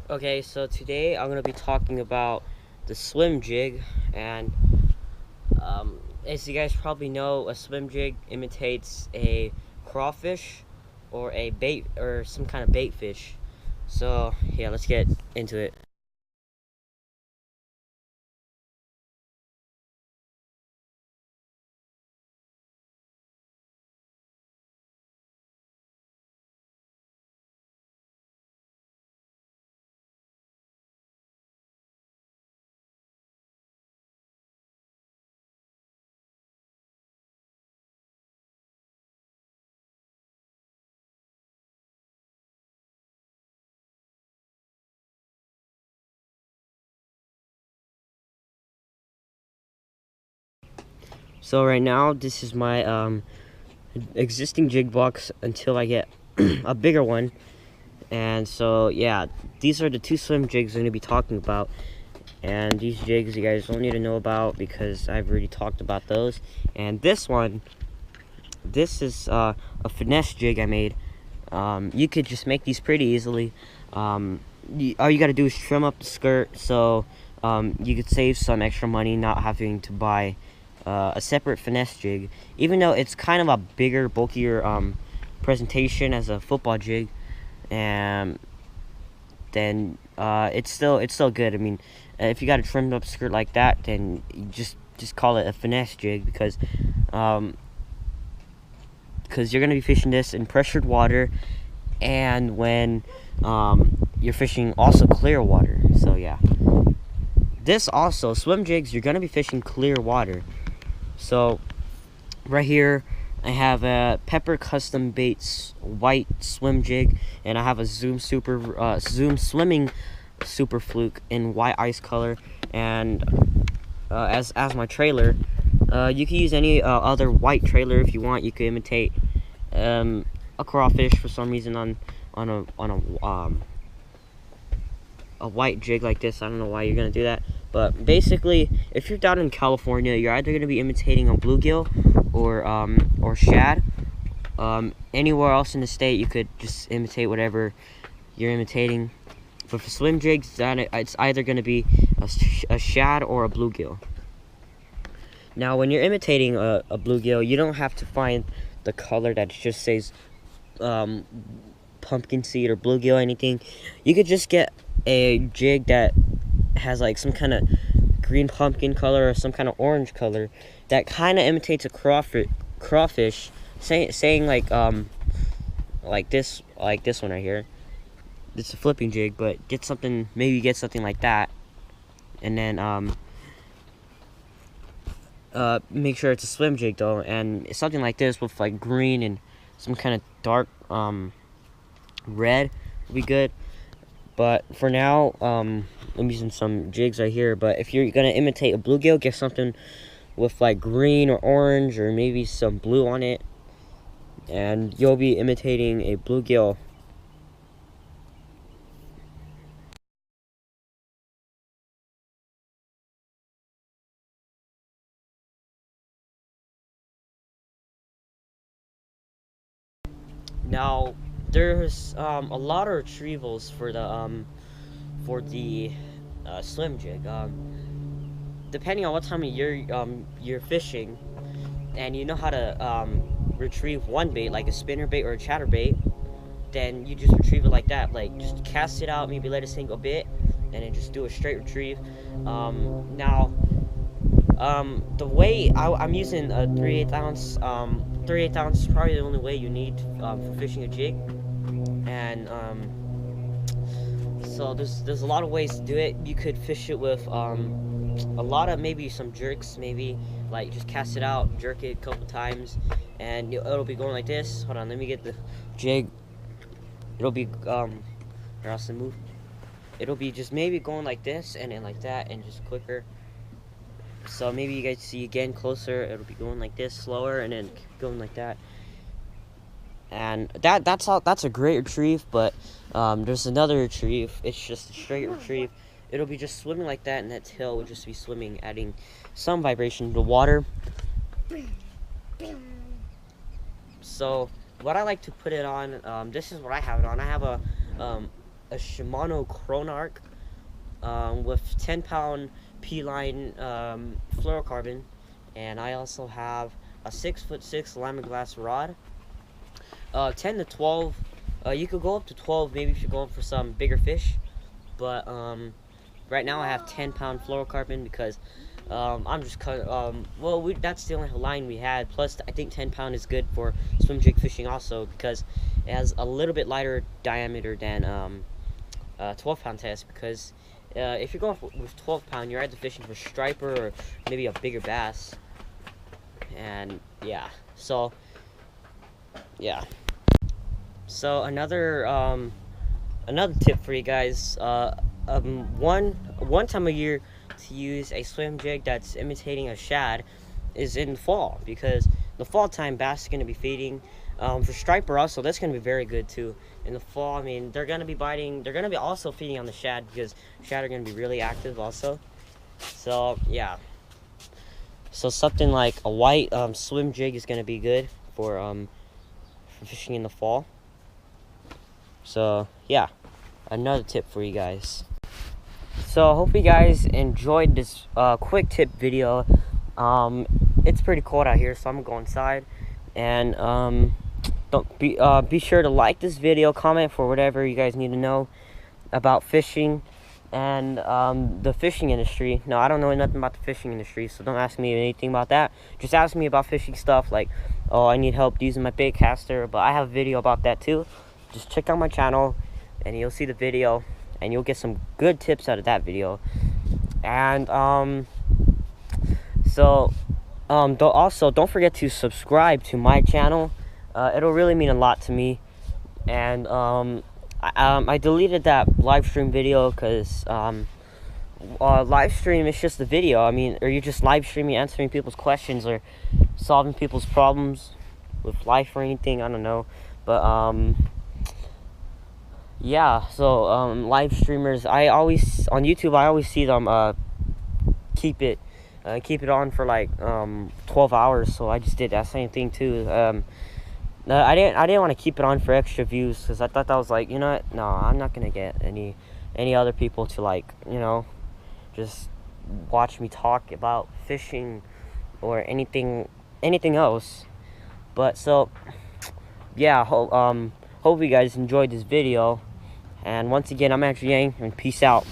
Okay, so today I'm going to be talking about the swim jig, and as you guys probably know, a swim jig imitates a crawfish or a bait or some kind of bait fish. So yeah, let's get into it. So right now, this is my existing jig box until I get a bigger one. And so yeah, these are the two swim jigs I'm going to be talking about. And these jigs you guys don't need to know about because I've already talked about those. And this one, this is a finesse jig I made. You could just make these pretty easily. All you gotta do is trim up the skirt so you could save some extra money not having to buy a separate finesse jig. Even though it's kind of a bigger, bulkier presentation as a football jig, and then it's still good. I mean, if you got a trimmed up skirt like that, then you just call it a finesse jig because you're gonna be fishing this in pressured water, and when you're fishing also clear water. So yeah, this also swim jigs, you're gonna be fishing clear water. So right here I have a Pepper Custom Baits white swim jig, and I have a Zoom Swimming Super Fluke in white ice color, and as my trailer. You can use any other white trailer if you want. You could imitate a crawfish for some reason on a white jig like this. I don't know why you're gonna do that, but basically, if you're down in California, you're either gonna be imitating a bluegill or shad. Anywhere else in the state, you could just imitate whatever you're imitating. But for swim jigs, it's either gonna be a shad or a bluegill. Now, when you're imitating a bluegill, you don't have to find the color that just says pumpkin seed or bluegill or anything. You could just get a jig that has like some kind of green pumpkin color or some kind of orange color that kind of imitates a crawfish. Saying like this one right here. It's a flipping jig, but maybe get something like that, and then make sure it's a swim jig though, and something like this with like green and some kind of dark red would be good. But for now, I'm using some jigs right here. But if you're gonna imitate a bluegill, get something with like green or orange or maybe some blue on it, and you'll be imitating a bluegill. Now, there's a lot of retrievals for the swim jig. Depending on what time of year you're fishing, and you know how to retrieve one bait, like a spinner bait or a chatterbait, then you just retrieve it like that. Like, just cast it out, maybe let it sink a bit, and then just do a straight retrieve. Now, the way I'm using a 3/8 ounce. 3/8 ounce is probably the only way you need for fishing a jig, and so there's a lot of ways to do it. You could fish it with a lot of maybe some jerks, maybe like just cast it out, jerk it a couple times, and it'll be going like this. Hold on, let me get the jig. It'll be or else to move. It'll be just maybe going like this and then like that and just quicker. So maybe you guys see again closer. It'll be going like this, slower, and then going like that. And that's a great retrieve. But there's another retrieve. It's just a straight retrieve. It'll be just swimming like that, and that tail will just be swimming, adding some vibration to the water. So what I like to put it on, this is what I have it on. I have a a Shimano Chronarch with 10-pound P-line fluorocarbon, and I also have a 6'6" Lima glass rod. 10 to 12. You could go up to 12 maybe if you're going for some bigger fish, but right now I have 10-pound fluorocarbon because I'm just that's the only line we had. Plus, I think 10-pound is good for swim jig fishing also because it has a little bit lighter diameter than 12-pound test. Because if you're going with 12-pound, you're either fishing for striper or maybe a bigger bass. And yeah, so another tip for you guys. One time a year to use a swim jig that's imitating a shad is in the fall, because the fall time bass are going to be feeding. For striper also, that's going to be very good too in the fall. I mean, they're going to be biting. They're going to be also feeding on the shad because shad are going to be really active also. So yeah. So something like a white swim jig is going to be good for fishing in the fall. So yeah, another tip for you guys. So I hope you guys enjoyed this quick tip video. It's pretty cold out here, so I'm gonna go inside. And don't be sure to like this video, comment for whatever you guys need to know about fishing and the fishing industry. No, I don't know nothing about the fishing industry, so don't ask me anything about that. Just ask me about fishing stuff, like, oh, I need help using my bait caster, but I have a video about that too. Just check out my channel and you'll see the video and you'll get some good tips out of that video. And don't forget to subscribe to my channel. It'll really mean a lot to me. And I deleted that live stream video because live stream is just the video. I mean, or you're just live streaming, answering people's questions or solving people's problems with life or anything. I don't know, but yeah. So live streamers, I always on YouTube, I always see them keep it on for like 12 hours. So I just did that same thing too. I didn't want to keep it on for extra views because I thought that was like, you know what? No, I'm not gonna get any other people to, like, you know, just watch me talk about fishing or anything else. But so yeah, hope you guys enjoyed this video. And once again, I'm Andrew Yang, and peace out.